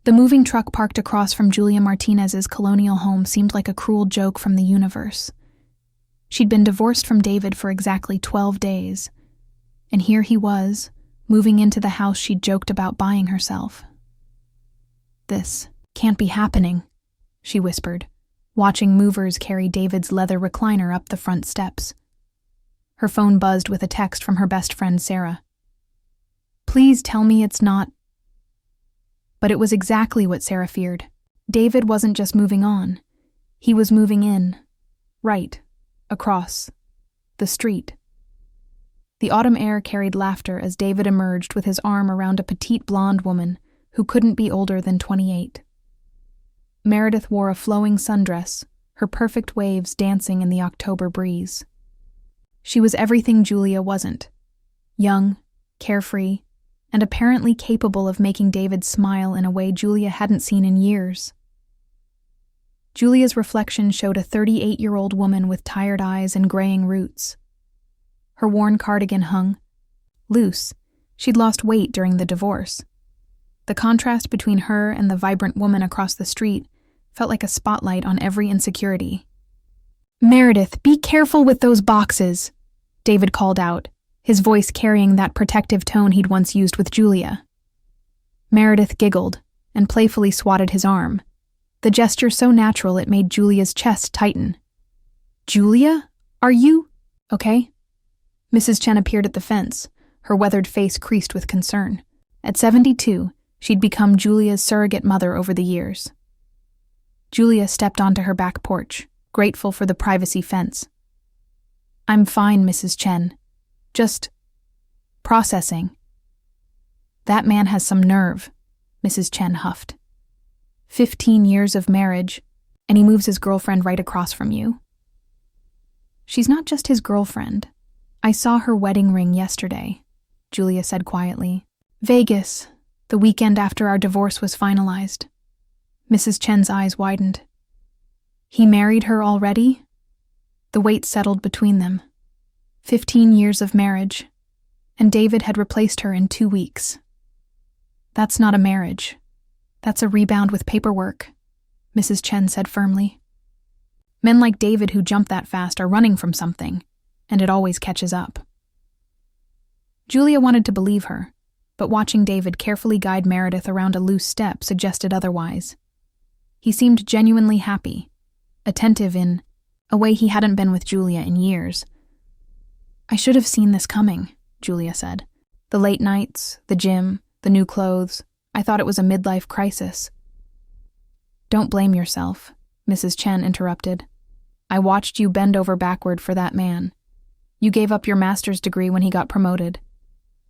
The moving truck parked across from Julia Martinez's colonial home seemed like a cruel joke from the universe. She'd been divorced from David for exactly 12 days, and here he was, moving into the house she'd joked about buying herself. "This can't be happening," she whispered, watching movers carry David's leather recliner up the front steps. Her phone buzzed with a text from her best friend Sarah. "Please tell me it's not..." But it was exactly what Sarah feared. David wasn't just moving on. He was moving in. Right. Across. The street. The autumn air carried laughter as David emerged with his arm around a petite blonde woman who couldn't be older than 28. Meredith wore a flowing sundress, her perfect waves dancing in the October breeze. She was everything Julia wasn't. Young, carefree, and apparently capable of making David smile in a way Julia hadn't seen in years. Julia's reflection showed a 38-year-old woman with tired eyes and graying roots. Her worn cardigan hung loose. She'd lost weight during the divorce. The contrast between her and the vibrant woman across the street felt like a spotlight on every insecurity. "Meredith, be careful with those boxes," David called out, his voice carrying that protective tone he'd once used with Julia. Meredith giggled and playfully swatted his arm, the gesture so natural it made Julia's chest tighten. "Julia? Are you okay?" Mrs. Chen appeared at the fence, her weathered face creased with concern. At 72, she'd become Julia's surrogate mother over the years. Julia stepped onto her back porch, grateful for the privacy fence. "I'm fine, Mrs. Chen. Just processing." "That man has some nerve," Mrs. Chen huffed. 15 years of marriage, and he moves his girlfriend right across from you." "She's not just his girlfriend. I saw her wedding ring yesterday," Julia said quietly. "Vegas, the weekend after our divorce was finalized." Mrs. Chen's eyes widened. "He married her already?" The weight settled between them. 15 years of marriage, and David had replaced her in 2 weeks. "That's not a marriage. That's a rebound with paperwork," Mrs. Chen said firmly. "Men like David who jump that fast are running from something, and it always catches up." Julia wanted to believe her, but watching David carefully guide Meredith around a loose step suggested otherwise. He seemed genuinely happy, attentive in a way he hadn't been with Julia in years. "I should have seen this coming," Julia said. "The late nights, the gym, the new clothes. I thought it was a midlife crisis." "Don't blame yourself," Mrs. Chen interrupted. "I watched you bend over backward for that man. You gave up your master's degree when he got promoted."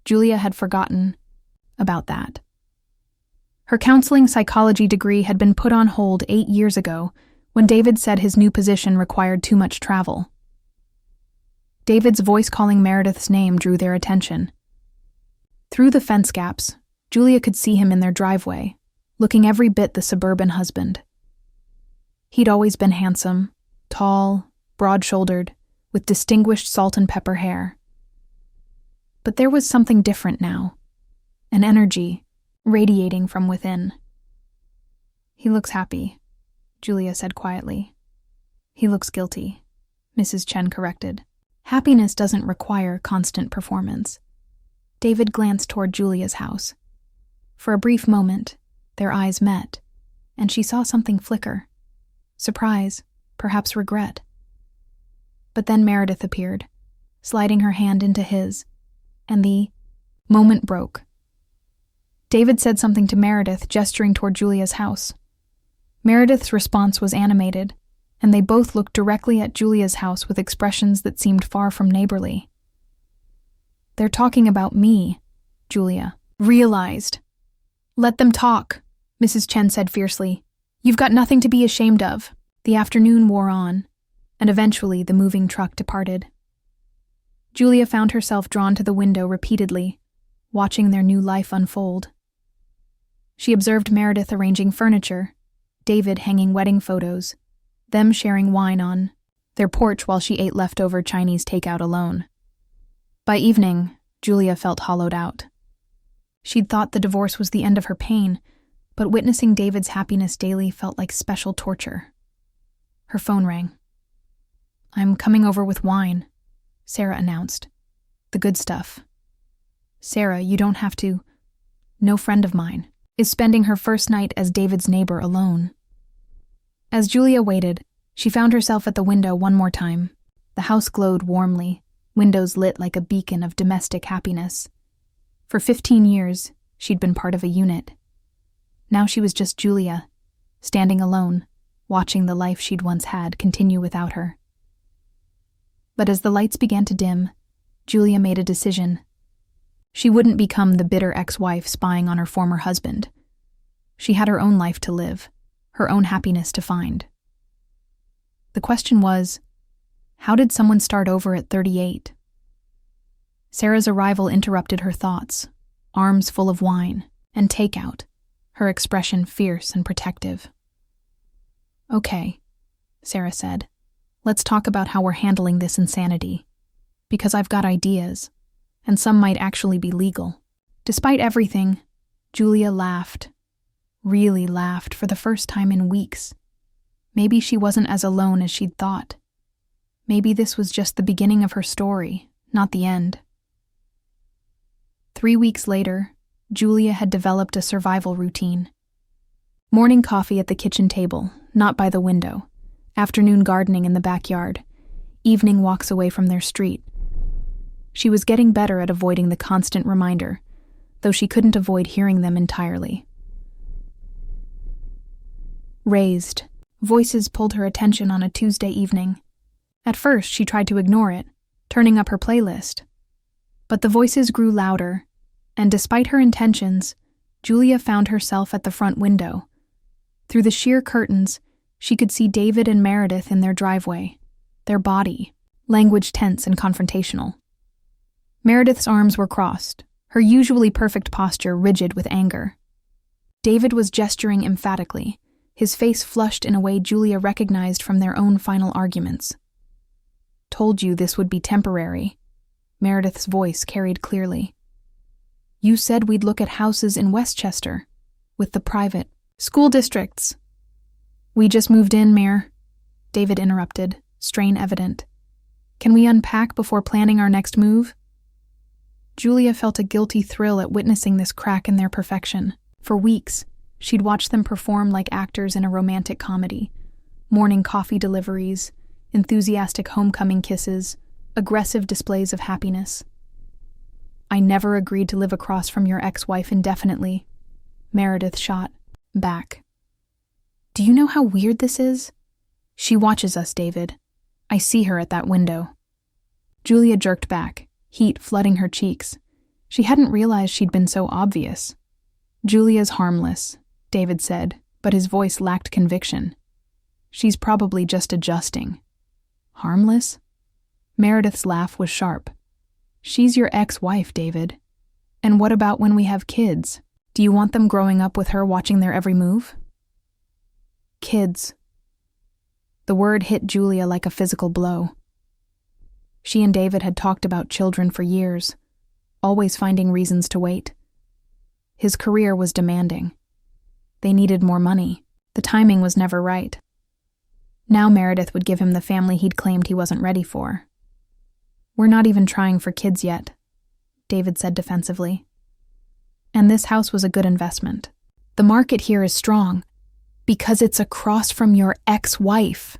Julia had forgotten about that. Her counseling psychology degree had been put on hold 8 years ago when David said his new position required too much travel. David's voice calling Meredith's name drew their attention. Through the fence gaps, Julia could see him in their driveway, looking every bit the suburban husband. He'd always been handsome, tall, broad-shouldered, with distinguished salt and pepper hair. But there was something different now, an energy radiating from within. "He looks happy," Julia said quietly. "He looks guilty," Mrs. Chen corrected. "Happiness doesn't require constant performance." David glanced toward Julia's house. For a brief moment, their eyes met, and she saw something flicker. Surprise, perhaps regret. But then Meredith appeared, sliding her hand into his, and the moment broke. David said something to Meredith, gesturing toward Julia's house. Meredith's response was animated, and they both looked directly at Julia's house with expressions that seemed far from neighborly. "They're talking about me," Julia realized. "Let them talk," Mrs. Chen said fiercely. "You've got nothing to be ashamed of." The afternoon wore on, and eventually the moving truck departed. Julia found herself drawn to the window repeatedly, watching their new life unfold. She observed Meredith arranging furniture, David hanging wedding photos, them sharing wine on their porch while she ate leftover Chinese takeout alone. By evening, Julia felt hollowed out. She'd thought the divorce was the end of her pain, but witnessing David's happiness daily felt like special torture. Her phone rang. "I'm coming over with wine," Sarah announced. "The good stuff." "Sarah, you don't have to. No friend of mine is spending her first night as David's neighbor alone." As Julia waited, she found herself at the window one more time. The house glowed warmly, windows lit like a beacon of domestic happiness. For 15 years, she'd been part of a unit. Now she was just Julia, standing alone, watching the life she'd once had continue without her. But as the lights began to dim, Julia made a decision. She wouldn't become the bitter ex-wife spying on her former husband. She had her own life to live, her own happiness to find. The question was, how did someone start over at 38? Sarah's arrival interrupted her thoughts, arms full of wine and takeout, her expression fierce and protective. "Okay," Sarah said. "Let's talk about how we're handling this insanity. Because I've got ideas, and some might actually be legal." Despite everything, Julia laughed. Really laughed for the first time in weeks. Maybe she wasn't as alone as she'd thought. Maybe this was just the beginning of her story, not the end. 3 weeks later, Julia had developed a survival routine. Morning coffee at the kitchen table, not by the window. Afternoon gardening in the backyard. Evening walks away from their street. She was getting better at avoiding the constant reminder, though she couldn't avoid hearing them entirely. Raised, voices pulled her attention on a Tuesday evening. At first, she tried to ignore it, turning up her playlist. But the voices grew louder, and despite her intentions, Julia found herself at the front window. Through the sheer curtains, she could see David and Meredith in their driveway, their body, language tense and confrontational. Meredith's arms were crossed, her usually perfect posture rigid with anger. David was gesturing emphatically, his face flushed in a way Julia recognized from their own final arguments. "Told you this would be temporary," Meredith's voice carried clearly. "You said we'd look at houses in Westchester, with the private school districts." "We just moved in, Mare," David interrupted, strain evident. "Can we unpack before planning our next move?" Julia felt a guilty thrill at witnessing this crack in their perfection. For weeks, she'd watched them perform like actors in a romantic comedy. Morning coffee deliveries, enthusiastic homecoming kisses, aggressive displays of happiness. "I never agreed to live across from your ex-wife indefinitely," Meredith shot back. "Do you know how weird this is? She watches us, David. I see her at that window." Julia jerked back, heat flooding her cheeks. She hadn't realized she'd been so obvious. "Julia's harmless," David said, but his voice lacked conviction. "She's probably just adjusting." "Harmless?" Meredith's laugh was sharp. "She's your ex-wife, David. And what about when we have kids? Do you want them growing up with her watching their every move?" Kids. The word hit Julia like a physical blow. She and David had talked about children for years, always finding reasons to wait. His career was demanding. They needed more money. The timing was never right. Now Meredith would give him the family he'd claimed he wasn't ready for. "We're not even trying for kids yet," David said defensively. "And this house was a good investment. The market here is strong, because it's across from your ex-wife."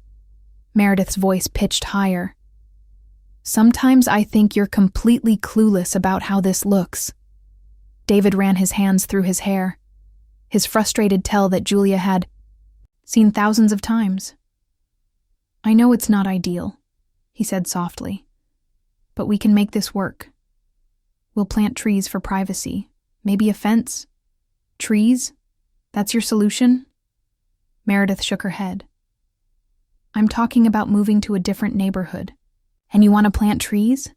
Meredith's voice pitched higher. "Sometimes I think you're completely clueless about how this looks." David ran his hands through his hair, his frustrated tell that Julia had seen thousands of times. "I know it's not ideal," he said softly, "but we can make this work. We'll plant trees for privacy, maybe a fence. Trees? That's your solution?" Meredith shook her head. "I'm talking about moving to a different neighborhood. And you want to plant trees?"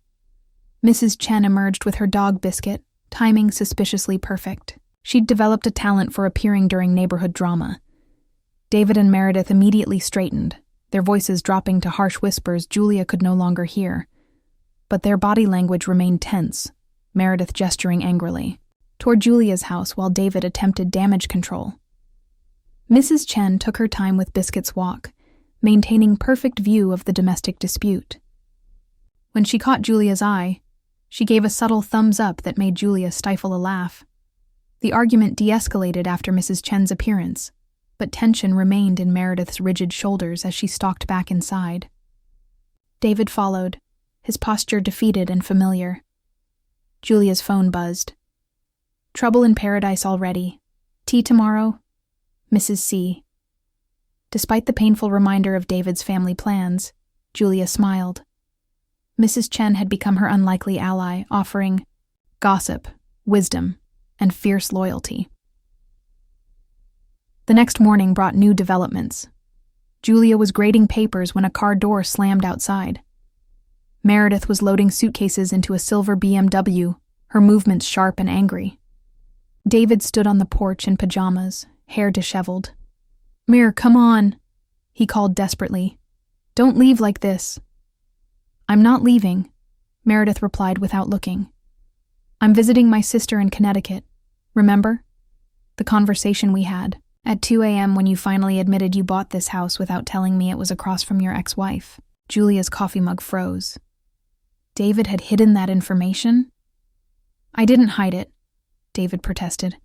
Mrs. Chen emerged with her dog Biscuit, timing suspiciously perfect. She'd developed a talent for appearing during neighborhood drama. David and Meredith immediately straightened, their voices dropping to harsh whispers Julia could no longer hear. But their body language remained tense, Meredith gesturing angrily toward Julia's house while David attempted damage control, Mrs. Chen took her time with Biscuit's walk, maintaining perfect view of the domestic dispute. When she caught Julia's eye, she gave a subtle thumbs up that made Julia stifle a laugh. The argument de-escalated after Mrs. Chen's appearance, but tension remained in Meredith's rigid shoulders as she stalked back inside. David followed, his posture defeated and familiar. Julia's phone buzzed. Trouble in paradise already. Tea tomorrow? Mrs. C. Despite the painful reminder of David's family plans, Julia smiled. Mrs. Chen had become her unlikely ally, offering gossip, wisdom, and fierce loyalty. The next morning brought new developments. Julia was grading papers when a car door slammed outside. Meredith was loading suitcases into a silver BMW, her movements sharp and angry. David stood on the porch in pajamas, hair disheveled. "Mir, come on," he called desperately. "Don't leave like this." "I'm not leaving," Meredith replied without looking. "I'm visiting my sister in Connecticut. Remember? The conversation we had at 2 a.m. when you finally admitted you bought this house without telling me it was across from your ex-wife." Julia's coffee mug froze. David had hidden that information? "I didn't hide it," David protested.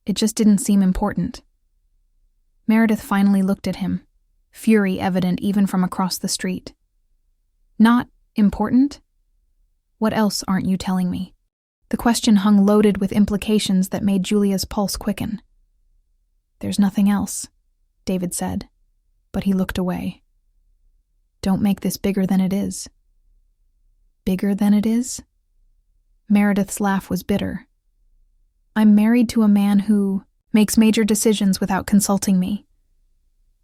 "It just didn't seem important." Meredith finally looked at him, fury evident even from across the street. "Not important? What else aren't you telling me?" The question hung loaded with implications that made Julia's pulse quicken. "There's nothing else," David said, but he looked away. "Don't make this bigger than it is." "Bigger than it is?" Meredith's laugh was bitter. "I'm married to a man who makes major decisions without consulting me.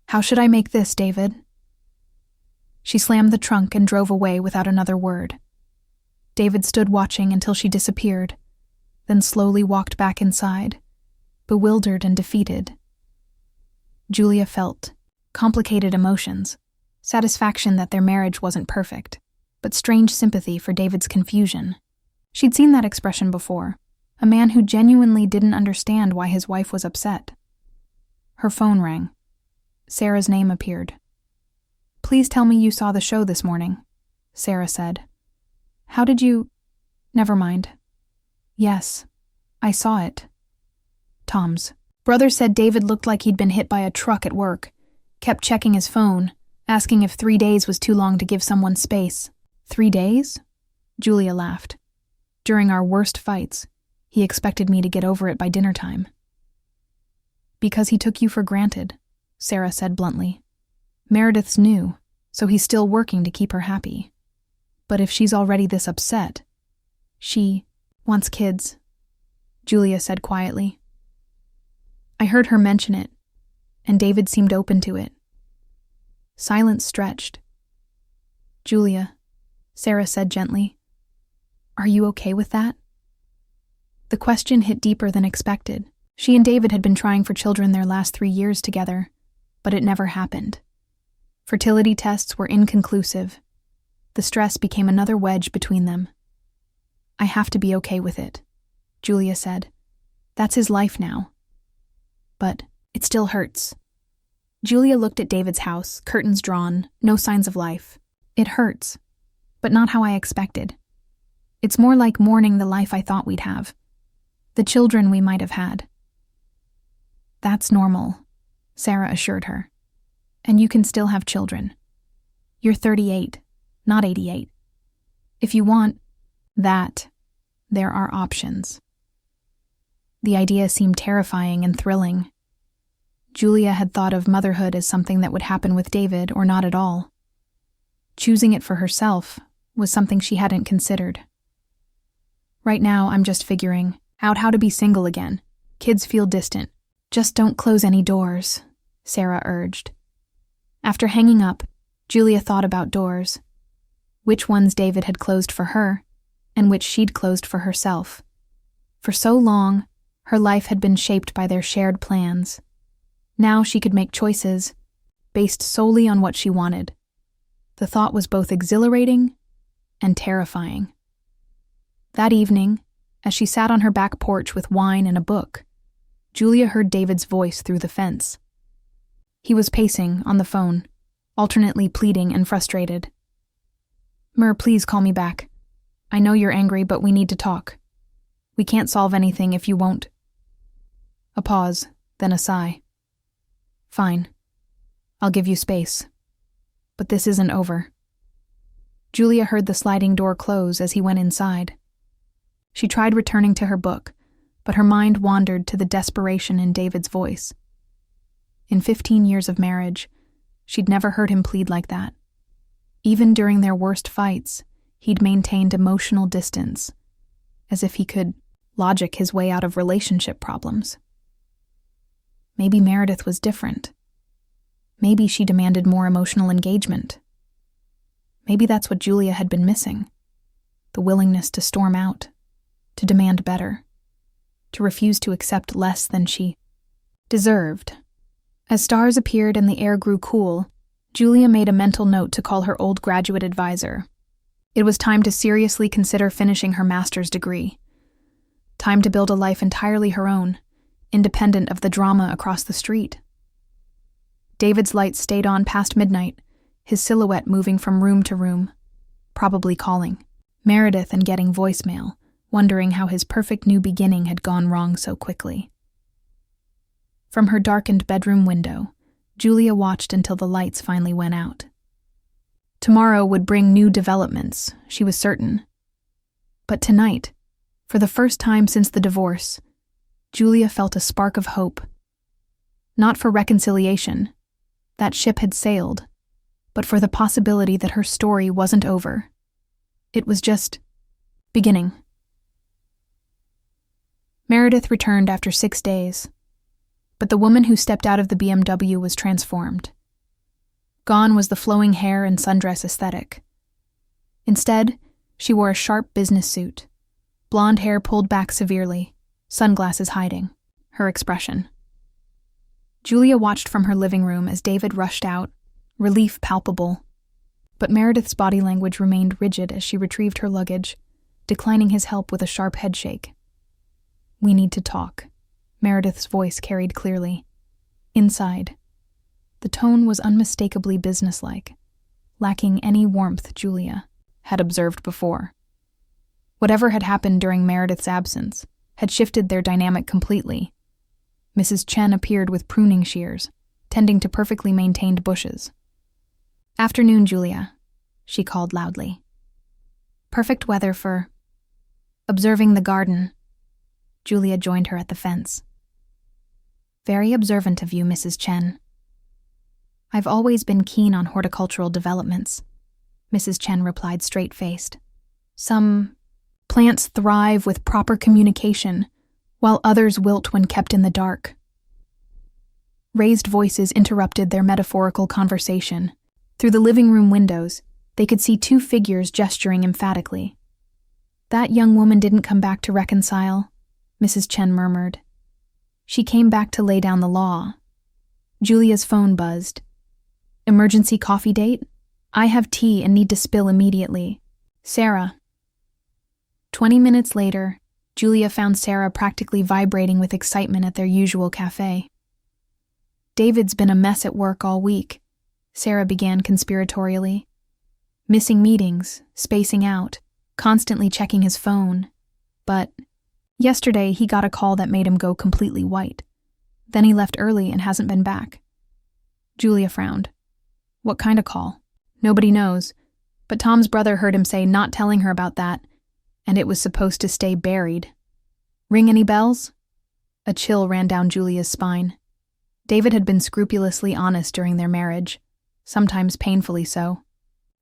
How should I make this, David?" She slammed the trunk and drove away without another word. David stood watching until she disappeared, then slowly walked back inside, bewildered and defeated. Julia felt complicated emotions, satisfaction that their marriage wasn't perfect, but strange sympathy for David's confusion. She'd seen that expression before, a man who genuinely didn't understand why his wife was upset. Her phone rang. Sarah's name appeared. "Please tell me you saw the show this morning," Sarah said. "How did you—" "Never mind." "Yes, I saw it." Tom's brother said David looked like he'd been hit by a truck at work, kept checking his phone, asking if 3 days was too long to give someone space. 3 days? Julia laughed. "During our worst fights, he expected me to get over it by dinner time." "Because he took you for granted," Sarah said bluntly. "Meredith's new, so he's still working to keep her happy. But if she's already this upset, she wants kids," Julia said quietly. "I heard her mention it, and David seemed open to it." Silence stretched. "Julia," Sarah said gently, "are you okay with that?" The question hit deeper than expected. She and David had been trying for children their last 3 years together, but it never happened. Fertility tests were inconclusive. The stress became another wedge between them. "I have to be okay with it," Julia said. "That's his life now." "But it still hurts." Julia looked at David's house, curtains drawn, no signs of life. "It hurts, but not how I expected. It's more like mourning the life I thought we'd have, the children we might have had." "That's normal," Sarah assured her. "And you can still have children. You're 38, not 88. If you want that, there are options." The idea seemed terrifying and thrilling. Julia had thought of motherhood as something that would happen with David or not at all. Choosing it for herself was something she hadn't considered. "Right now, I'm just figuring out how to be single again. Kids feel distant. Just don't close any doors," Sarah urged. After hanging up, Julia thought about doors. Which ones David had closed for her, and which she'd closed for herself. For so long, her life had been shaped by their shared plans. Now she could make choices based solely on what she wanted. The thought was both exhilarating and terrifying. That evening, as she sat on her back porch with wine and a book, Julia heard David's voice through the fence. He was pacing on the phone, alternately pleading and frustrated. "Mer, please call me back. I know you're angry, but we need to talk. We can't solve anything if you won't." A pause, then a sigh. "Fine. I'll give you space. But this isn't over." Julia heard the sliding door close as he went inside. She tried returning to her book, but her mind wandered to the desperation in David's voice. In 15 years of marriage, she'd never heard him plead like that. Even during their worst fights, he'd maintained emotional distance, as if he could logic his way out of relationship problems. Maybe Meredith was different. Maybe she demanded more emotional engagement. Maybe that's what Julia had been missing. The willingness to storm out, to demand better, to refuse to accept less than she deserved. As stars appeared and the air grew cool, Julia made a mental note to call her old graduate advisor. It was time to seriously consider finishing her master's degree. Time to build a life entirely her own, independent of the drama across the street. David's lights stayed on past midnight, his silhouette moving from room to room, probably calling Meredith and getting voicemail, wondering how his perfect new beginning had gone wrong so quickly. From her darkened bedroom window, Julia watched until the lights finally went out. Tomorrow would bring new developments, she was certain. But tonight, for the first time since the divorce, Julia felt a spark of hope. Not for reconciliation, that ship had sailed, but for the possibility that her story wasn't over. It was just beginning. Meredith returned after 6 days, but the woman who stepped out of the BMW was transformed. Gone was the flowing hair and sundress aesthetic. Instead, she wore a sharp business suit, blonde hair pulled back severely, sunglasses hiding her expression. Julia watched from her living room as David rushed out, relief palpable. But Meredith's body language remained rigid as she retrieved her luggage, declining his help with a sharp headshake. "We need to talk," Meredith's voice carried clearly. Inside, the tone was unmistakably businesslike, lacking any warmth Julia had observed before. Whatever had happened during Meredith's absence had shifted their dynamic completely. Mrs. Chen appeared with pruning shears, tending to perfectly maintained bushes. "Afternoon, Julia," she called loudly. "Perfect weather for observing the garden." Julia joined her at the fence. "Very observant of you, Mrs. Chen." "I've always been keen on horticultural developments," Mrs. Chen replied straight-faced. "Some plants thrive with proper communication, while others wilt when kept in the dark." Raised voices interrupted their metaphorical conversation. Through the living room windows, they could see 2 figures gesturing emphatically. "That young woman didn't come back to reconcile," Mrs. Chen murmured. "She came back to lay down the law." Julia's phone buzzed. "Emergency coffee date? I have tea and need to spill immediately. Sarah." 20 minutes later, Julia found Sarah practically vibrating with excitement at their usual cafe. "David's been a mess at work all week," Sarah began conspiratorially. "Missing meetings, spacing out, constantly checking his phone. But yesterday he got a call that made him go completely white. Then he left early and hasn't been back." Julia frowned. "What kind of call?" "Nobody knows, but Tom's brother heard him say not telling her about that, and it was supposed to stay buried. Ring any bells?" A chill ran down Julia's spine. David had been scrupulously honest during their marriage, sometimes painfully so.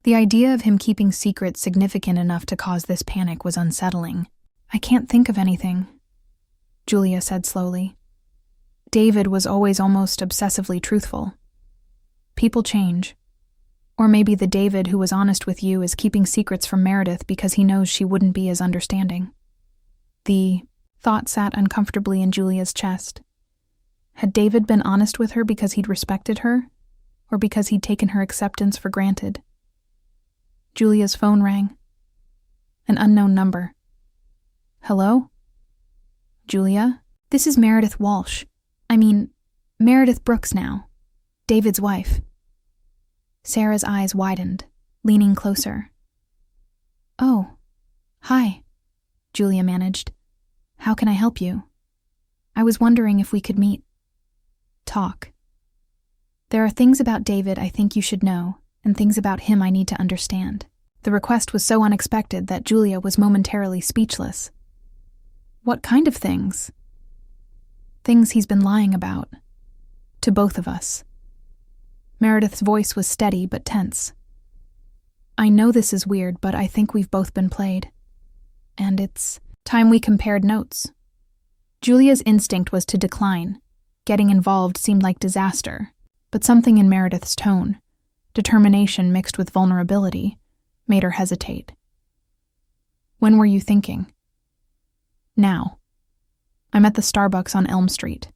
The idea of him keeping secrets significant enough to cause this panic was unsettling. "I can't think of anything," Julia said slowly. "David was always almost obsessively truthful. People change. Or maybe the David who was honest with you is keeping secrets from Meredith because he knows she wouldn't be as understanding." The thought sat uncomfortably in Julia's chest. Had David been honest with her because he'd respected her, or because he'd taken her acceptance for granted? Julia's phone rang. An unknown number. "Hello? Julia?" This is Meredith Walsh. Meredith Brooks now. David's wife. Sarah's eyes widened, leaning closer. Oh, hi, Julia managed. How can I help you? I was wondering if we could meet. Talk. There are things about David I think you should know, and things about him I need to understand. The request was so unexpected that Julia was momentarily speechless. What kind of things? Things he's been lying about. To both of us. Meredith's voice was steady but tense. I know this is weird, but I think we've both been played. And it's time we compared notes. Julia's instinct was to decline. Getting involved seemed like disaster, but something in Meredith's tone, determination mixed with vulnerability, made her hesitate. When were you thinking? Now. I'm at the Starbucks on Elm Street.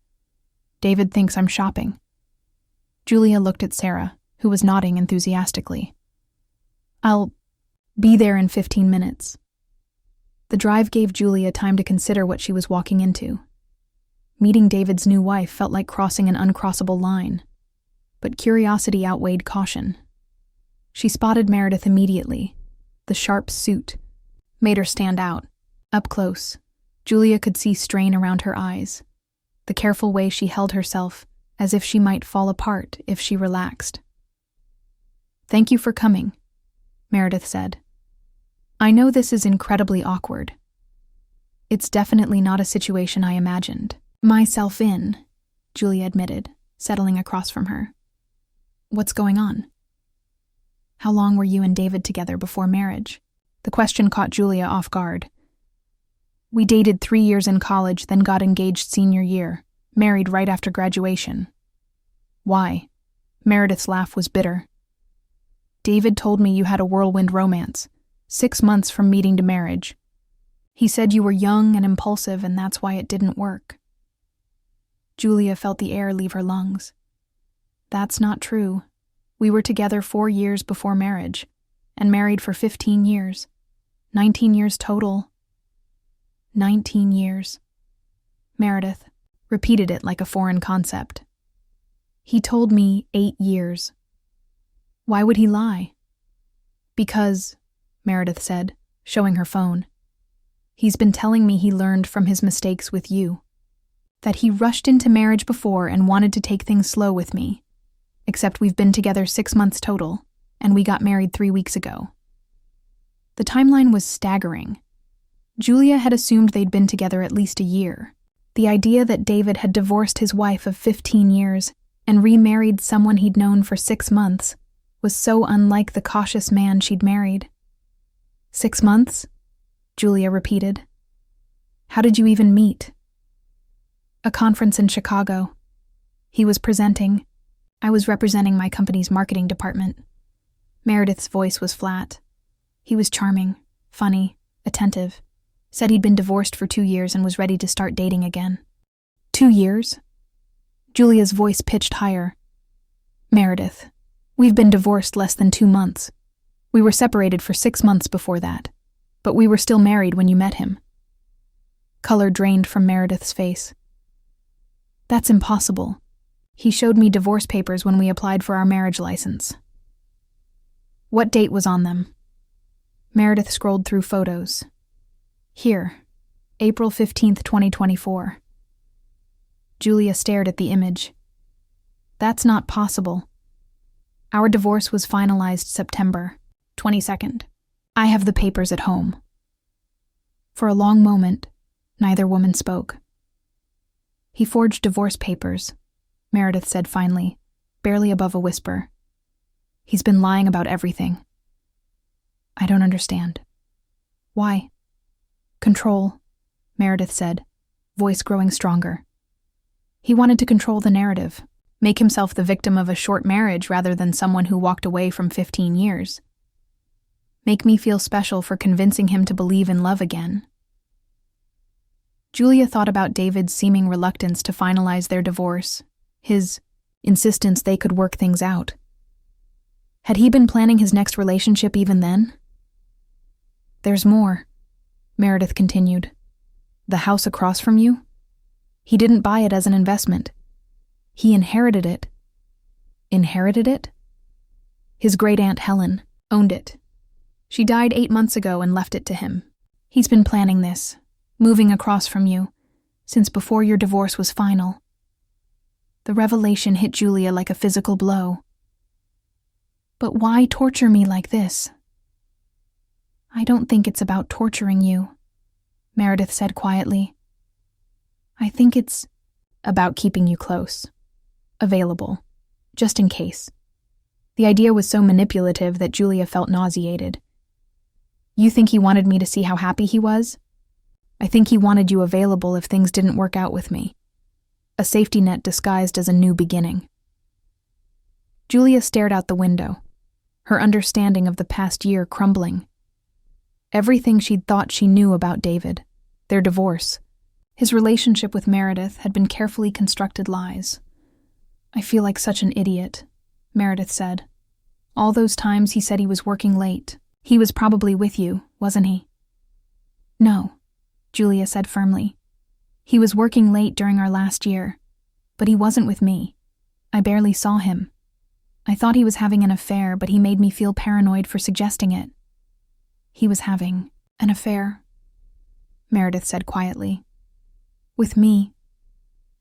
David thinks I'm shopping. Julia looked at Sarah, who was nodding enthusiastically. I'll be there in 15 minutes. The drive gave Julia time to consider what she was walking into. Meeting David's new wife felt like crossing an uncrossable line, but curiosity outweighed caution. She spotted Meredith immediately. The sharp suit made her stand out. Up close, Julia could see strain around her eyes, the careful way she held herself as if she might fall apart if she relaxed. Thank you for coming, Meredith said. I know this is incredibly awkward. It's definitely not a situation I imagined myself in, Julia admitted, settling across from her. What's going on? How long were you and David together before marriage? The question caught Julia off guard. We dated 3 years in college, then got engaged senior year, married right after graduation. Why? Meredith's laugh was bitter. David told me you had a whirlwind romance, 6 months from meeting to marriage. He said you were young and impulsive, and that's why it didn't work. Julia felt the air leave her lungs. That's not true. We were together 4 years before marriage, and married for 15 years. 19 years total. 19 years. Meredith repeated it like a foreign concept. He told me 8 years. Why would he lie? Because, Meredith said, showing her phone, he's been telling me he learned from his mistakes with you. That he rushed into marriage before and wanted to take things slow with me. Except we've been together 6 months total, and we got married 3 weeks ago. The timeline was staggering. Julia had assumed they'd been together at least a year. The idea that David had divorced his wife of 15 years and remarried someone he'd known for 6 months was so unlike the cautious man she'd married. 6 months? Julia repeated. How did you even meet? A conference in Chicago. He was presenting. I was representing my company's marketing department. Meredith's voice was flat. He was charming, funny, attentive. Said he'd been divorced for 2 years and was ready to start dating again. 2 years? Julia's voice pitched higher. Meredith, we've been divorced less than 2 months. We were separated for 6 months before that, but we were still married when you met him. Color drained from Meredith's face. That's impossible. He showed me divorce papers when we applied for our marriage license. What date was on them? Meredith scrolled through photos. Here, April 15th, 2024. Julia stared at the image. That's not possible. Our divorce was finalized September 22nd. I have the papers at home. For a long moment, neither woman spoke. He forged divorce papers, Meredith said finally, barely above a whisper. He's been lying about everything. I don't understand. Why? Control, Meredith said, voice growing stronger. He wanted to control the narrative, make himself the victim of a short marriage rather than someone who walked away from 15 years. Make me feel special for convincing him to believe in love again. Julia thought about David's seeming reluctance to finalize their divorce, his insistence they could work things out. Had he been planning his next relationship even then? There's more, Meredith continued. The house across from you? He didn't buy it as an investment. He inherited it. Inherited it? His great-aunt Helen owned it. She died 8 months ago and left it to him. He's been planning this, moving across from you, since before your divorce was final. The revelation hit Julia like a physical blow. But why torture me like this? I don't think it's about torturing you, Meredith said quietly. I think it's about keeping you close, available, just in case. The idea was so manipulative that Julia felt nauseated. You think he wanted me to see how happy he was? I think he wanted you available if things didn't work out with me. A safety net disguised as a new beginning. Julia stared out the window, her understanding of the past year crumbling. Everything she'd thought she knew about David, their divorce, his relationship with Meredith had been carefully constructed lies. I feel like such an idiot, Meredith said. All those times he said he was working late. He was probably with you, wasn't he? No, Julia said firmly. He was working late during our last year, but he wasn't with me. I barely saw him. I thought he was having an affair, but he made me feel paranoid for suggesting it. He was having an affair, Meredith said quietly. With me.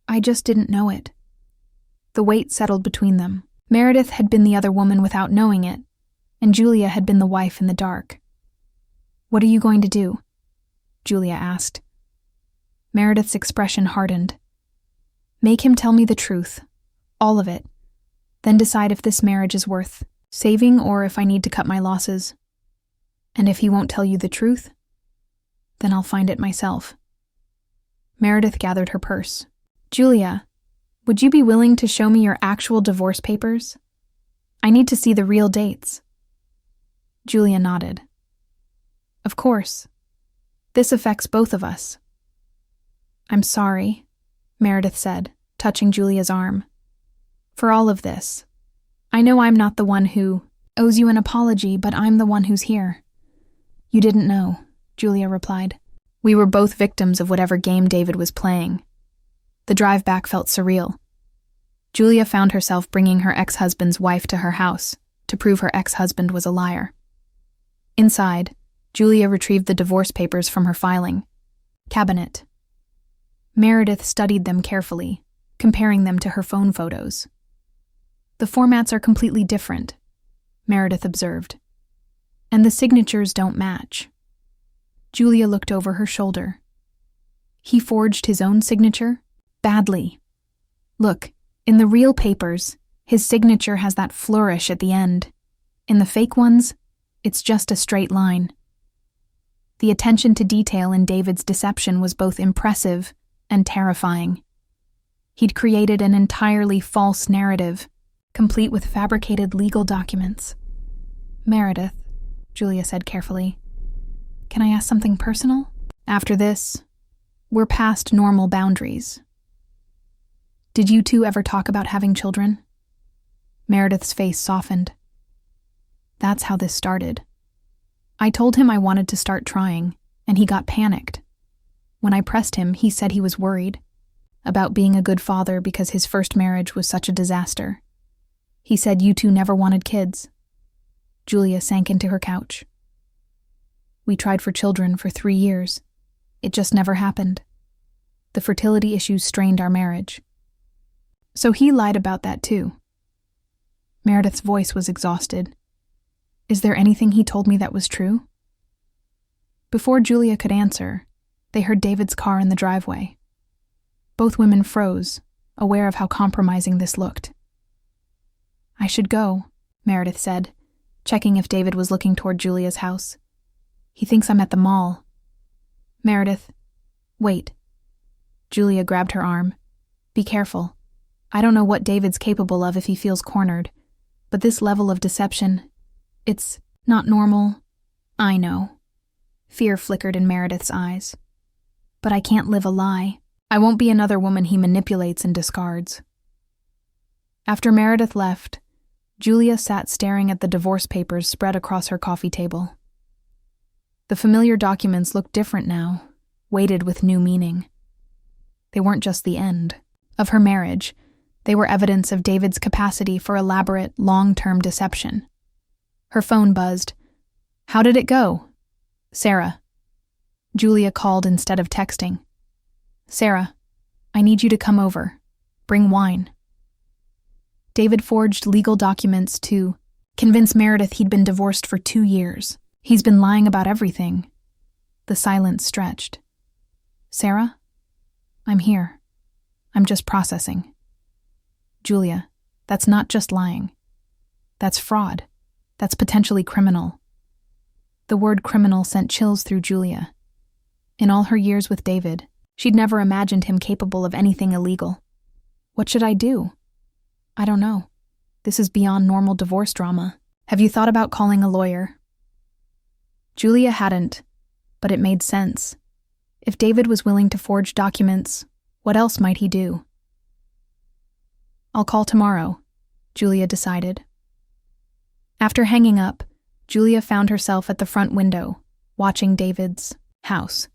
I just didn't know it. The weight settled between them. Meredith had been the other woman without knowing it, and Julia had been the wife in the dark. What are you going to do? Julia asked. Meredith's expression hardened. Make him tell me the truth, all of it, then decide if this marriage is worth saving or if I need to cut my losses. And if he won't tell you the truth, then I'll find it myself. Meredith gathered her purse. Julia, would you be willing to show me your actual divorce papers? I need to see the real dates. Julia nodded. Of course. This affects both of us. I'm sorry, Meredith said, touching Julia's arm. For all of this. I know I'm not the one who owes you an apology, but I'm the one who's here. You didn't know, Julia replied. We were both victims of whatever game David was playing. The drive back felt surreal. Julia found herself bringing her ex-husband's wife to her house to prove her ex-husband was a liar. Inside, Julia retrieved the divorce papers from her filing cabinet. Meredith studied them carefully, comparing them to her phone photos. The formats are completely different, Meredith observed. And the signatures don't match. Julia looked over her shoulder. He forged his own signature? Badly. Look, in the real papers, his signature has that flourish at the end. In the fake ones, it's just a straight line. The attention to detail in David's deception was both impressive and terrifying. He'd created an entirely false narrative, complete with fabricated legal documents. Meredith, Julia said carefully, can I ask something personal? After this, we're past normal boundaries. Did you two ever talk about having children? Meredith's face softened. That's how this started. I told him I wanted to start trying, and he got panicked. When I pressed him, he said he was worried about being a good father because his first marriage was such a disaster. He said you two never wanted kids. Julia sank into her couch. We tried for children for 3 years. It just never happened. The fertility issues strained our marriage. So he lied about that too. Meredith's voice was exhausted. Is there anything he told me that was true? Before Julia could answer, they heard David's car in the driveway. Both women froze, aware of how compromising this looked. I should go, Meredith said, checking if David was looking toward Julia's house. He thinks I'm at the mall. Meredith, wait. Julia grabbed her arm. Be careful. I don't know what David's capable of if he feels cornered, but this level of deception, it's not normal. I know. Fear flickered in Meredith's eyes. But I can't live a lie. I won't be another woman he manipulates and discards. After Meredith left, Julia sat staring at the divorce papers spread across her coffee table. The familiar documents looked different now, weighted with new meaning. They weren't just the end of her marriage. They were evidence of David's capacity for elaborate, long-term deception. Her phone buzzed. "How did it go?" "Sarah." Julia called instead of texting. "Sarah, I need you to come over. Bring wine." David forged legal documents to convince Meredith he'd been divorced for 2 years. He's been lying about everything. The silence stretched. "Sarah? I'm here. I'm just processing." "Julia, that's not just lying. That's fraud. That's potentially criminal." The word criminal sent chills through Julia. In all her years with David, she'd never imagined him capable of anything illegal. "What should I do?" "I don't know. This is beyond normal divorce drama. Have you thought about calling a lawyer?" Julia hadn't, but it made sense. If David was willing to forge documents, what else might he do? "I'll call tomorrow," Julia decided. After hanging up, Julia found herself at the front window, watching David's house.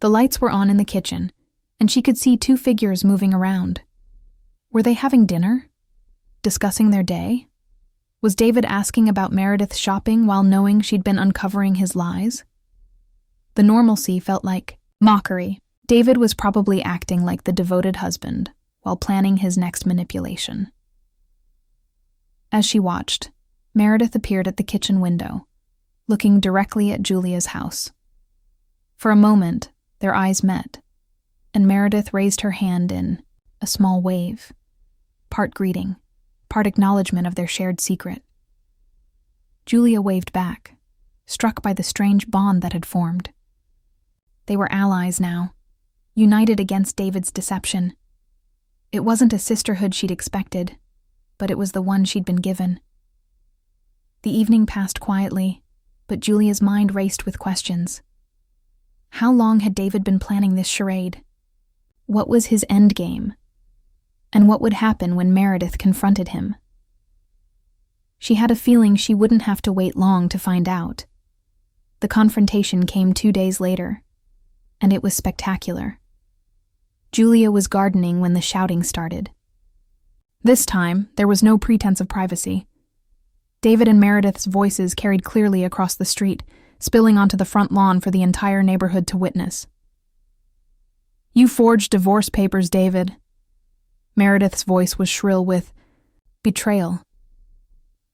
The lights were on in the kitchen, and she could see 2 figures moving around. Were they having dinner? Discussing their day? Was David asking about Meredith's shopping while knowing she'd been uncovering his lies? The normalcy felt like mockery. David was probably acting like the devoted husband while planning his next manipulation. As she watched, Meredith appeared at the kitchen window, looking directly at Julia's house. For a moment, their eyes met, and Meredith raised her hand in a small wave, part greeting, part acknowledgement of their shared secret. Julia waved back, struck by the strange bond that had formed. They were allies now, united against David's deception. It wasn't a sisterhood she'd expected, but it was the one she'd been given. The evening passed quietly, but Julia's mind raced with questions. How long had David been planning this charade? What was his endgame? And what would happen when Meredith confronted him? She had a feeling she wouldn't have to wait long to find out. The confrontation came 2 days later, and it was spectacular. Julia was gardening when the shouting started. This time, there was no pretense of privacy. David and Meredith's voices carried clearly across the street, spilling onto the front lawn for the entire neighborhood to witness. "You forged divorce papers, David." Meredith's voice was shrill with betrayal.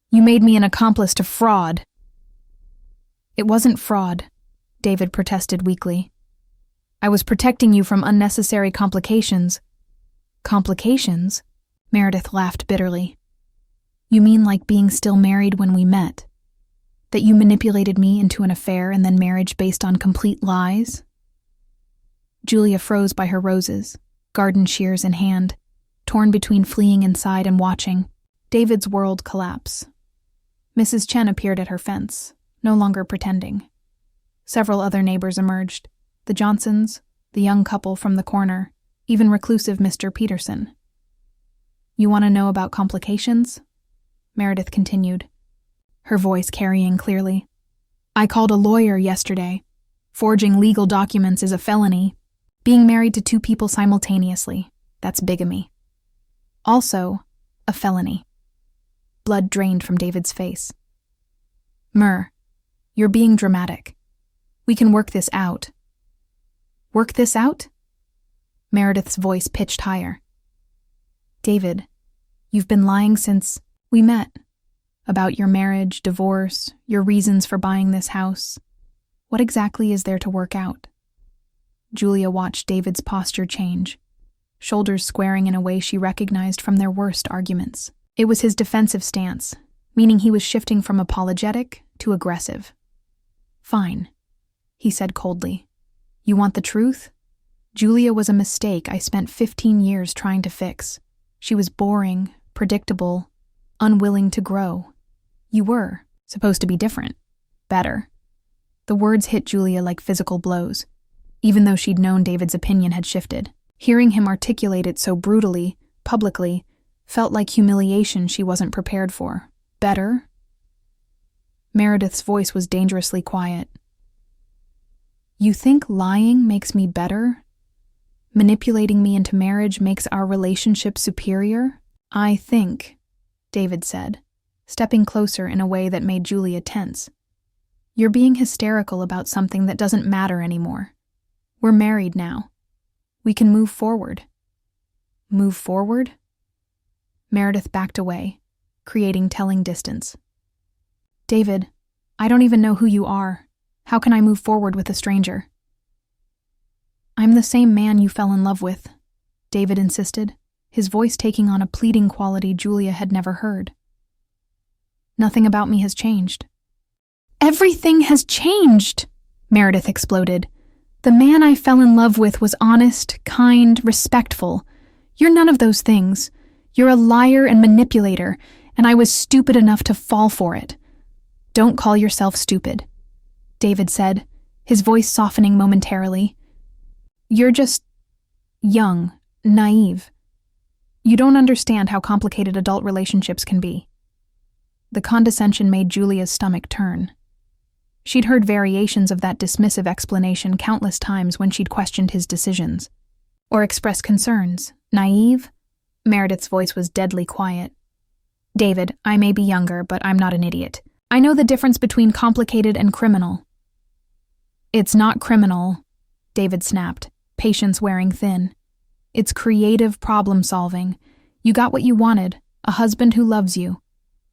"You made me an accomplice to fraud." "It wasn't fraud," David protested weakly. "I was protecting you from unnecessary complications." "Complications?" Meredith laughed bitterly. "You mean like being still married when we met? That you manipulated me into an affair and then marriage based on complete lies?" Julia froze by her roses, garden shears in hand, torn between fleeing inside and watching David's world collapse. Mrs. Chen appeared at her fence, no longer pretending. Several other neighbors emerged, the Johnsons, the young couple from the corner, even reclusive Mr. Peterson. "You want to know about complications?" Meredith continued, her voice carrying clearly. "I called a lawyer yesterday. Forging legal documents is a felony. Being married to 2 people simultaneously, that's bigamy. Also, a felony." Blood drained from David's face. "Mer, you're being dramatic. We can work this out." "Work this out?" Meredith's voice pitched higher. "David, you've been lying since we met. About your marriage, divorce, your reasons for buying this house. What exactly is there to work out?" Julia watched David's posture change, shoulders squaring in a way she recognized from their worst arguments. It was his defensive stance, meaning he was shifting from apologetic to aggressive. "Fine," he said coldly. "You want the truth? Julia was a mistake I spent 15 years trying to fix. She was boring, predictable, unwilling to grow. You were supposed to be different, better." The words hit Julia like physical blows, even though she'd known David's opinion had shifted. Hearing him articulate it so brutally, publicly, felt like humiliation she wasn't prepared for. Better? Meredith's voice was dangerously quiet. "You think lying makes me better?" Manipulating me into marriage makes our relationship superior? I think, David said, stepping closer in a way that made Julia tense. You're being hysterical about something that doesn't matter anymore. We're married now. We can move forward. Move forward? Meredith backed away, creating telling distance. David, I don't even know who you are. How can I move forward with a stranger? I'm the same man you fell in love with, David insisted, his voice taking on a pleading quality Julia had never heard. Nothing about me has changed. Everything has changed, Meredith exploded. The man I fell in love with was honest, kind, respectful. You're none of those things. You're a liar and manipulator, and I was stupid enough to fall for it. Don't call yourself stupid, David said, his voice softening momentarily. You're just young, naive. You don't understand how complicated adult relationships can be. The condescension made Julia's stomach turn. She'd heard variations of that dismissive explanation countless times when she'd questioned his decisions. Or expressed concerns. Naive? Meredith's voice was deadly quiet. David, I may be younger, but I'm not an idiot. I know the difference between complicated and criminal. It's not criminal, David snapped, patience wearing thin. It's creative problem solving. You got what you wanted, a husband who loves you.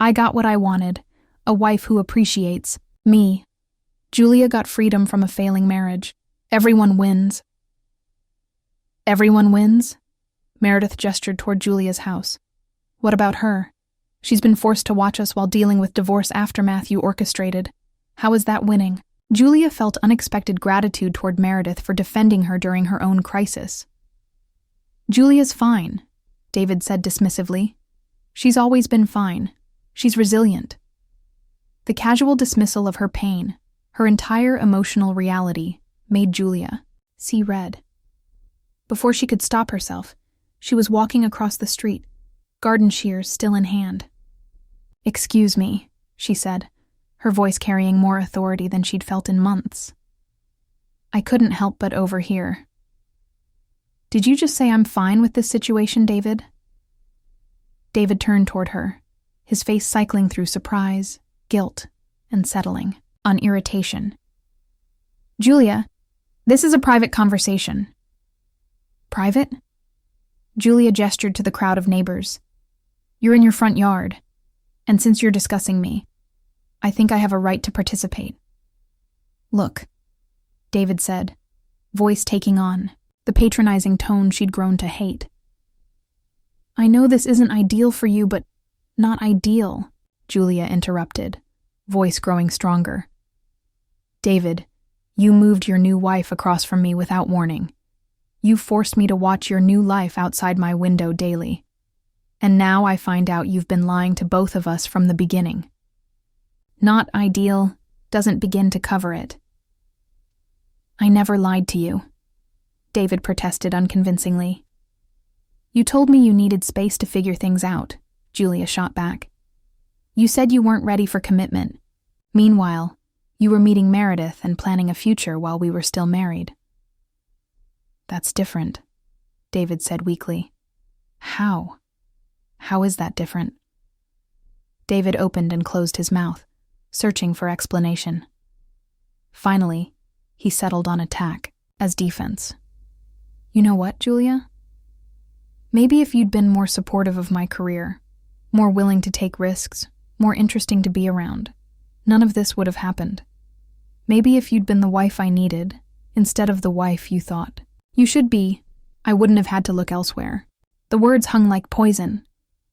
I got what I wanted, a wife who appreciates me. Julia got freedom from a failing marriage. Everyone wins. Everyone wins? Meredith gestured toward Julia's house. What about her? She's been forced to watch us while dealing with divorce aftermath you orchestrated. How is that winning? Julia felt unexpected gratitude toward Meredith for defending her during her own crisis. Julia's fine, David said dismissively. She's always been fine. She's resilient. The casual dismissal of her pain, her entire emotional reality, made Julia see red. Before she could stop herself, she was walking across the street, garden shears still in hand. Excuse me, she said, her voice carrying more authority than she'd felt in months. I couldn't help but overhear. Did you just say I'm fine with this situation, David? David turned toward her, his face cycling through surprise, guilt, and settling on irritation. Julia, this is a private conversation. Private? Julia gestured to the crowd of neighbors. You're in your front yard, and since you're discussing me, I think I have a right to participate. Look, David said, voice taking on the patronizing tone she'd grown to hate. I know this isn't ideal for you, but not ideal, Julia interrupted, voice growing stronger. David, you moved your new wife across from me without warning. You forced me to watch your new life outside my window daily. And now I find out you've been lying to both of us from the beginning. Not ideal doesn't begin to cover it. I never lied to you, David protested unconvincingly. You told me you needed space to figure things out, Julia shot back. You said you weren't ready for commitment. Meanwhile, you were meeting Meredith and planning a future while we were still married. That's different, David said weakly. How? How is that different? David opened and closed his mouth, searching for explanation. Finally, he settled on attack as defense. You know what, Julia? Maybe if you'd been more supportive of my career, more willing to take risks, more interesting to be around, none of this would have happened. Maybe if you'd been the wife I needed, instead of the wife you thought you should be, I wouldn't have had to look elsewhere. The words hung like poison,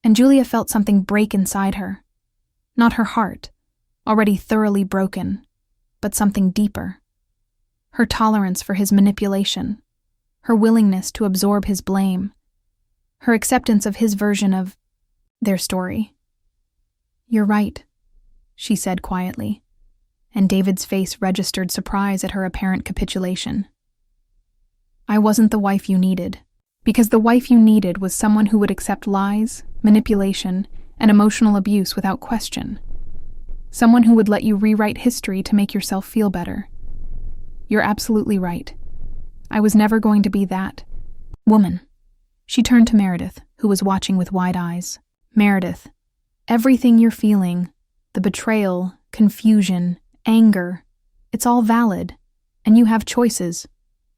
and Julia felt something break inside her. Not her heart, already thoroughly broken, but something deeper. Her tolerance for his manipulation, her willingness to absorb his blame, her acceptance of his version of their story. You're right, she said quietly, and David's face registered surprise at her apparent capitulation. I wasn't the wife you needed, because the wife you needed was someone who would accept lies, manipulation, and emotional abuse without question. Someone who would let you rewrite history to make yourself feel better. You're absolutely right. I was never going to be that, Woman. She turned to Meredith, who was watching with wide eyes. Meredith, everything you're feeling, the betrayal, confusion, anger, it's all valid, and you have choices.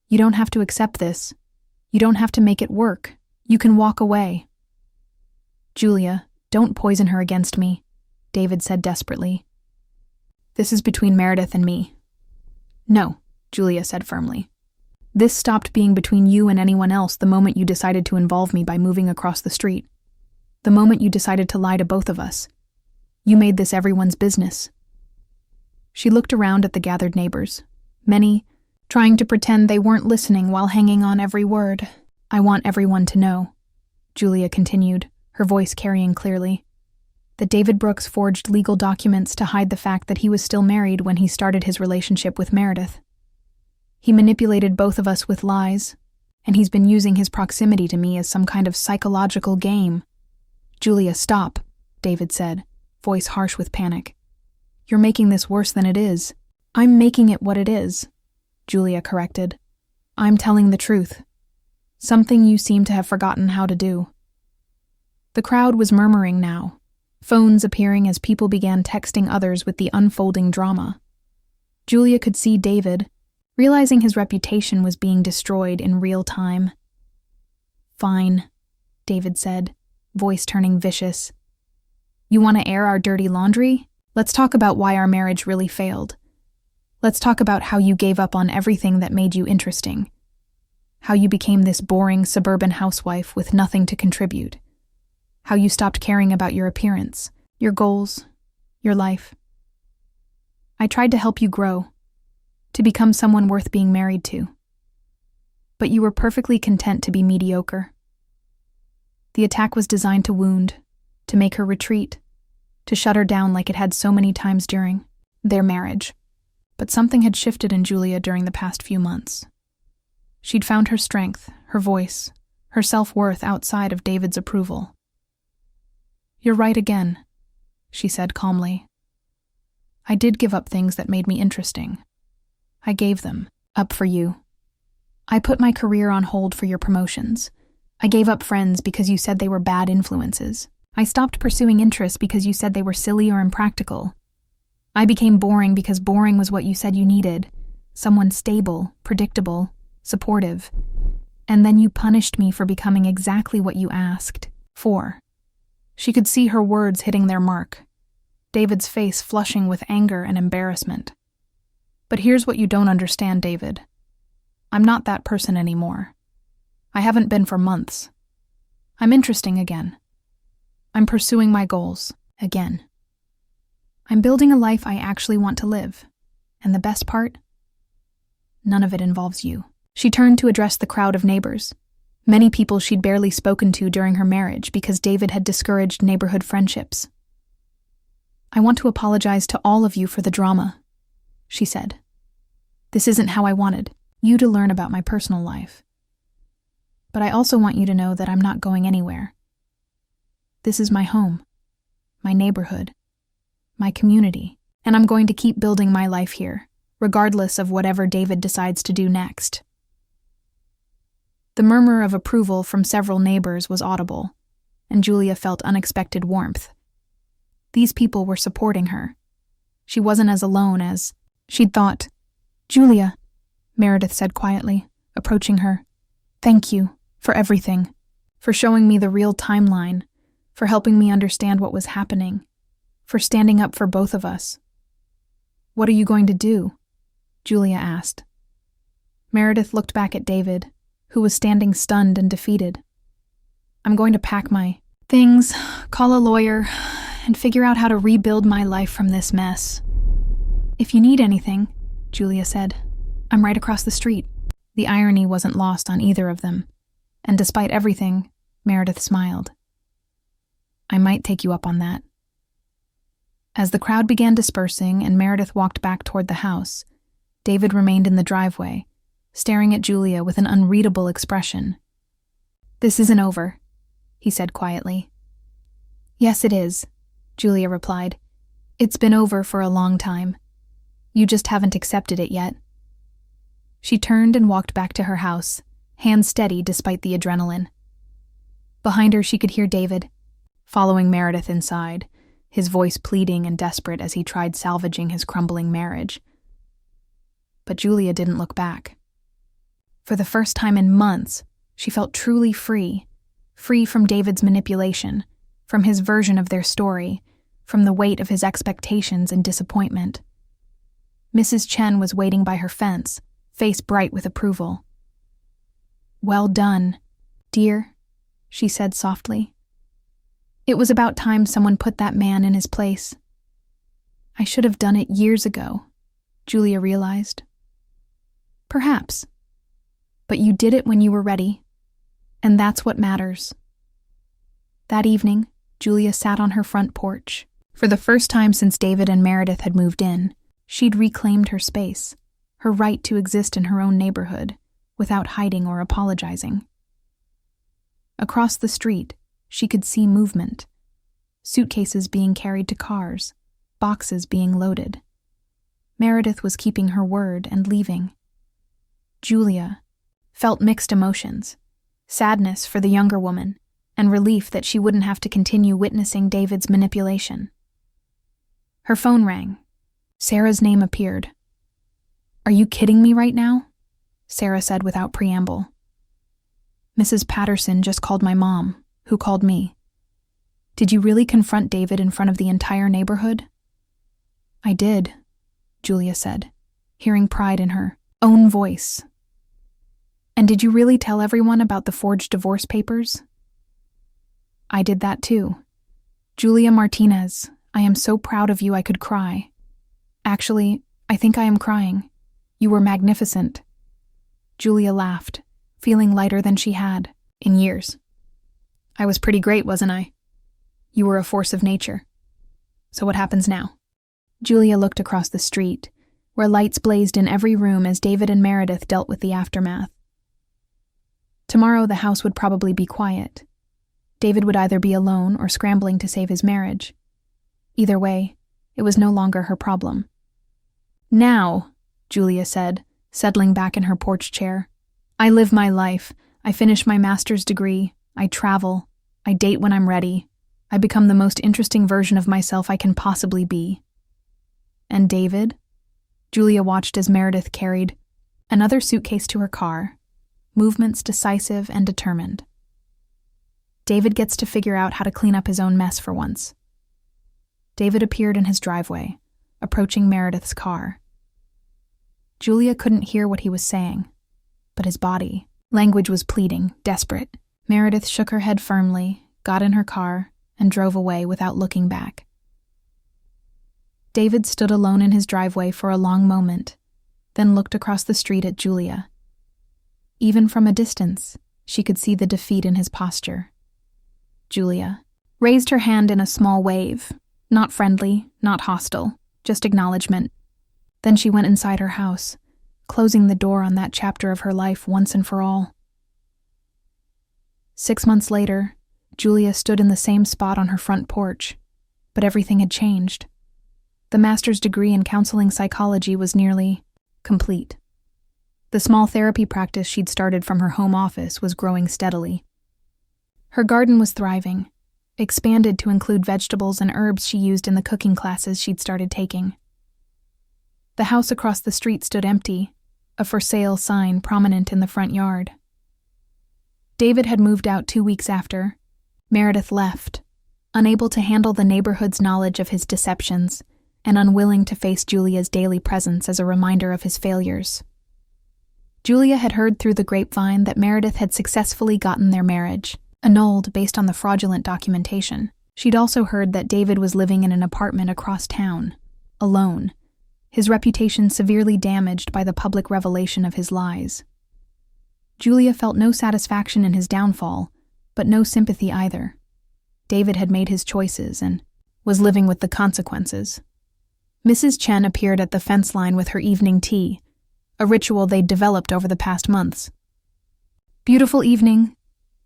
You don't have to accept this. You don't have to make it work. You can walk away. Julia, don't poison her against me, David said desperately. This is between Meredith and me. No, Julia said firmly. This stopped being between you and anyone else the moment you decided to involve me by moving across the street. The moment you decided to lie to both of us. You made this everyone's business. She looked around at the gathered neighbors, many trying to pretend they weren't listening while hanging on every word. I want everyone to know, Julia continued, her voice carrying clearly, that David Brooks forged legal documents to hide the fact that he was still married when he started his relationship with Meredith. He manipulated both of us with lies, and he's been using his proximity to me as some kind of psychological game. Julia, stop, David said, voice harsh with panic. You're making this worse than it is. I'm making it what it is, Julia corrected. I'm telling the truth. Something you seem to have forgotten how to do. The crowd was murmuring now, phones appearing as people began texting others with the unfolding drama. Julia could see David, realizing his reputation was being destroyed in real time. Fine, David said, voice turning vicious. You want to air our dirty laundry? Let's talk about why our marriage really failed. Let's talk about how you gave up on everything that made you interesting. How you became this boring suburban housewife with nothing to contribute. How you stopped caring about your appearance, your goals, your life. I tried to help you grow, to become someone worth being married to. But you were perfectly content to be mediocre. The attack was designed to wound, to make her retreat, to shut her down like it had so many times during their marriage. But something had shifted in Julia during the past few months. She'd found her strength, her voice, her self-worth outside of David's approval. You're right again, she said calmly. I did give up things that made me interesting. I gave them up for you. I put my career on hold for your promotions. I gave up friends because you said they were bad influences. I stopped pursuing interests because you said they were silly or impractical. I became boring because boring was what you said you needed. Someone stable, predictable, supportive. And then you punished me for becoming exactly what you asked for. She could see her words hitting their mark, David's face flushing with anger and embarrassment. But here's what you don't understand, David. I'm not that person anymore. I haven't been for months. I'm interesting again. I'm pursuing my goals again. I'm building a life I actually want to live. And the best part? None of it involves you. She turned to address the crowd of neighbors, many people she'd barely spoken to during her marriage because David had discouraged neighborhood friendships. I want to apologize to all of you for the drama, she said. This isn't how I wanted you to learn about my personal life. But I also want you to know that I'm not going anywhere. This is my home, my neighborhood, my community, and I'm going to keep building my life here, regardless of whatever David decides to do next. The murmur of approval from several neighbors was audible, and Julia felt unexpected warmth. These people were supporting her. She wasn't as alone as she'd thought. Julia, Meredith said quietly, approaching her. Thank you for everything, for showing me the real timeline, for helping me understand what was happening, for standing up for both of us. What are you going to do? Julia asked. Meredith looked back at David, who was standing stunned and defeated. I'm going to pack my things, call a lawyer, and figure out how to rebuild my life from this mess. If you need anything, Julia said, I'm right across the street. The irony wasn't lost on either of them, and despite everything, Meredith smiled. I might take you up on that. As the crowd began dispersing and Meredith walked back toward the house, David remained in the driveway, staring at Julia with an unreadable expression. This isn't over, he said quietly. Yes, it is, Julia replied. It's been over for a long time. You just haven't accepted it yet. She turned and walked back to her house, hands steady despite the adrenaline. Behind her, she could hear David, following Meredith inside, his voice pleading and desperate as he tried salvaging his crumbling marriage. But Julia didn't look back. For the first time in months, she felt truly free from David's manipulation, from his version of their story, from the weight of his expectations and disappointment. Mrs. Chen was waiting by her fence, face bright with approval. "Well done, dear," she said softly. "It was about time someone put that man in his place." "I should have done it years ago," Julia realized. "Perhaps. But you did it when you were ready, and that's what matters." That evening, Julia sat on her front porch. For the first time since David and Meredith had moved in, she'd reclaimed her space, her right to exist in her own neighborhood, without hiding or apologizing. Across the street, she could see movement. Suitcases being carried to cars, boxes being loaded. Meredith was keeping her word and leaving. Julia felt mixed emotions, sadness for the younger woman, and relief that she wouldn't have to continue witnessing David's manipulation. Her phone rang. Sarah's name appeared. "Are you kidding me right now?" Sarah said without preamble. "Mrs. Patterson just called my mom, who called me. Did you really confront David in front of the entire neighborhood?" "I did," Julia said, hearing pride in her own voice. "And did you really tell everyone about the forged divorce papers?" "I did that too. Julia Martinez, I am so proud of you I could cry. Actually, I think I am crying. You were magnificent." Julia laughed, feeling lighter than she had in years. "I was pretty great, wasn't I? You were a force of nature. So what happens now?" Julia looked across the street, where lights blazed in every room as David and Meredith dealt with the aftermath. Tomorrow the house would probably be quiet. David would either be alone or scrambling to save his marriage. Either way, it was no longer her problem. "Now," Julia said, settling back in her porch chair, "I live my life. I finish my master's degree. I travel. I date when I'm ready. I become the most interesting version of myself I can possibly be." "And David?" Julia watched as Meredith carried another suitcase to her car, movements decisive and determined. "David gets to figure out how to clean up his own mess for once." David appeared in his driveway, approaching Meredith's car. Julia couldn't hear what he was saying, but his body language was pleading, desperate. Meredith shook her head firmly, got in her car, and drove away without looking back. David stood alone in his driveway for a long moment, then looked across the street at Julia. Even from a distance, she could see the defeat in his posture. Julia raised her hand in a small wave, not friendly, not hostile, just acknowledgement. Then she went inside her house, closing the door on that chapter of her life once and for all. 6 months later, Julia stood in the same spot on her front porch, but everything had changed. The master's degree in counseling psychology was nearly complete. The small therapy practice she'd started from her home office was growing steadily. Her garden was thriving, expanded to include vegetables and herbs she used in the cooking classes she'd started taking. The house across the street stood empty, a for sale sign prominent in the front yard. David had moved out 2 weeks after. Meredith left, unable to handle the neighborhood's knowledge of his deceptions and unwilling to face Julia's daily presence as a reminder of his failures. Julia had heard through the grapevine that Meredith had successfully gotten their marriage annulled based on the fraudulent documentation. She'd also heard that David was living in an apartment across town, alone, his reputation severely damaged by the public revelation of his lies. Julia felt no satisfaction in his downfall, but no sympathy either. David had made his choices and was living with the consequences. Mrs. Chen appeared at the fence line with her evening tea, a ritual they'd developed over the past months. "Beautiful evening,"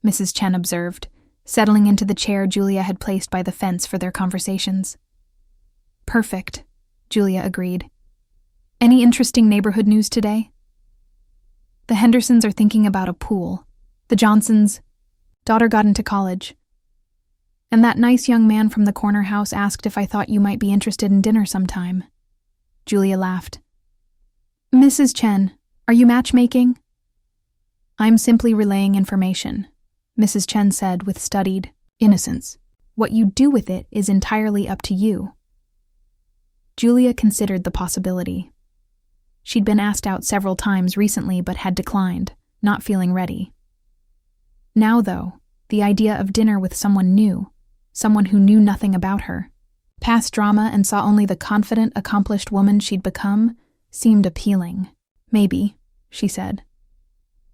Mrs. Chen observed, settling into the chair Julia had placed by the fence for their conversations. "Perfect," Julia agreed. "Any interesting neighborhood news today?" The Hendersons are thinking about a pool. The Johnsons' daughter got into college. And that nice young man from the corner house asked if I thought you might be interested in dinner sometime. Julia laughed. Mrs. Chen, are you matchmaking? I'm simply relaying information, Mrs. Chen said with studied innocence. What you do with it is entirely up to you. Julia considered the possibility. She'd been asked out several times recently but had declined, not feeling ready. Now, though, the idea of dinner with someone new, someone who knew nothing about her, past drama and saw only the confident, accomplished woman she'd become, seemed appealing. Maybe, she said.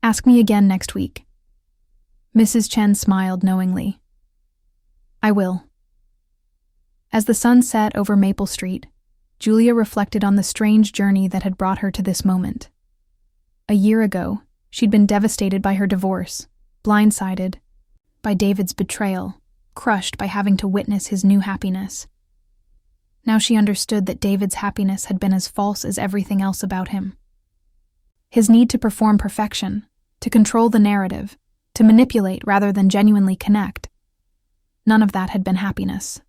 Ask me again next week. Mrs. Chen smiled knowingly. I will. As the sun set over Maple Street, Julia reflected on the strange journey that had brought her to this moment. A year ago, she'd been devastated by her divorce, blindsided by David's betrayal, crushed by having to witness his new happiness. Now she understood that David's happiness had been as false as everything else about him. His need to perform perfection, to control the narrative, to manipulate rather than genuinely connect. None of that had been happiness.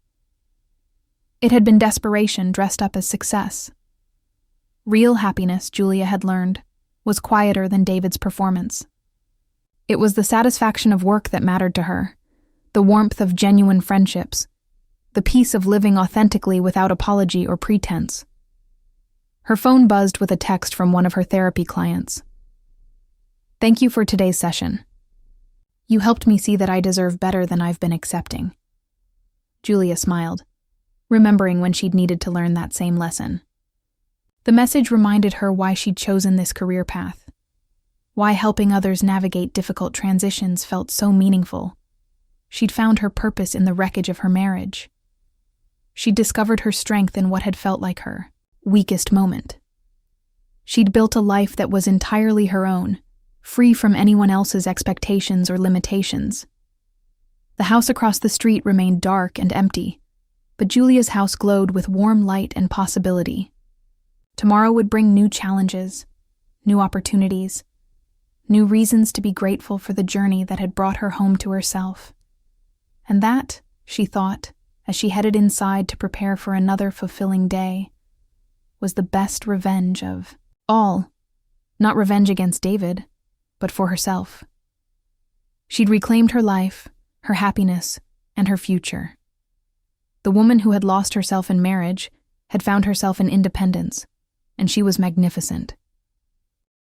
It had been desperation dressed up as success. Real happiness, Julia had learned, was quieter than David's performance. It was the satisfaction of work that mattered to her, the warmth of genuine friendships, the peace of living authentically without apology or pretense. Her phone buzzed with a text from one of her therapy clients. Thank you for today's session. You helped me see that I deserve better than I've been accepting. Julia smiled, remembering when she'd needed to learn that same lesson. The message reminded her why she'd chosen this career path, why helping others navigate difficult transitions felt so meaningful. She'd found her purpose in the wreckage of her marriage. She'd discovered her strength in what had felt like her weakest moment. She'd built a life that was entirely her own, free from anyone else's expectations or limitations. The house across the street remained dark and empty, but Julia's house glowed with warm light and possibility. Tomorrow would bring new challenges, new opportunities, new reasons to be grateful for the journey that had brought her home to herself. And that, she thought, as she headed inside to prepare for another fulfilling day, was the best revenge of all. Not revenge against David, but for herself. She'd reclaimed her life, her happiness, and her future. The woman who had lost herself in marriage had found herself in independence, and she was magnificent.